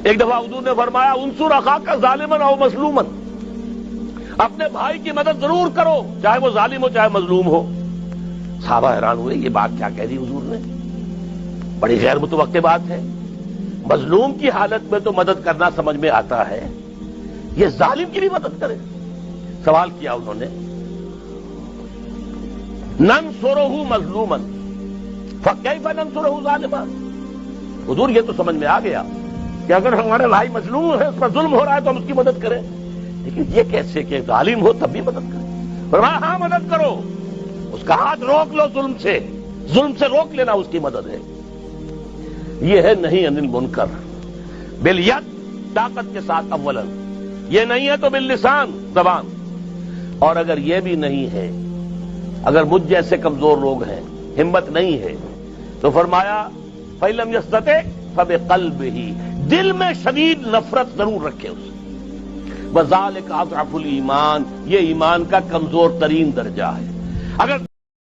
ایک دفعہ حضور نے فرمایا انصر اخاک ظالمن او مظلومن، اپنے بھائی کی مدد ضرور کرو چاہے وہ ظالم ہو چاہے مظلوم ہو۔ صحابہ حیران ہوئے، یہ بات کیا کہہ دی حضور نے، بڑی غیر متوقع بات ہے۔ مظلوم کی حالت میں تو مدد کرنا سمجھ میں آتا ہے، یہ ظالم کی بھی مدد کرے؟ سوال کیا انہوں نے، ننصرہ مظلوما فکیف ننصرہ ظالما؟ حضور یہ تو سمجھ میں آ گیا کہ اگر ہمارے بھائی مظلوم ہے، اس پر ظلم ہو رہا ہے تو ہم اس کی مدد کریں، لیکن یہ کیسے کہ ظالم ہو تب بھی مدد کریں؟ فرمایا ہاں مدد کرو، اس کا ہاتھ روک لو، ظلم سے روک لینا اس کی مدد ہے۔ یہ ہے نہیں عن المنکر بالید، طاقت کے ساتھ اولا، یہ نہیں ہے تو باللسان، زبان، اور اگر یہ بھی نہیں ہے، اگر مجھ جیسے کمزور لوگ ہیں، ہمت نہیں ہے، تو فرمایا فَإِلَّمْ يَسْتَطِعْ فَبِقَلْبِهِ، دل میں شدید نفرت ضرور رکھے اسے، وَذَلِكَ أَضْعَفُ الْإِيمَانِ، یہ ایمان کا کمزور ترین درجہ ہے۔ اگر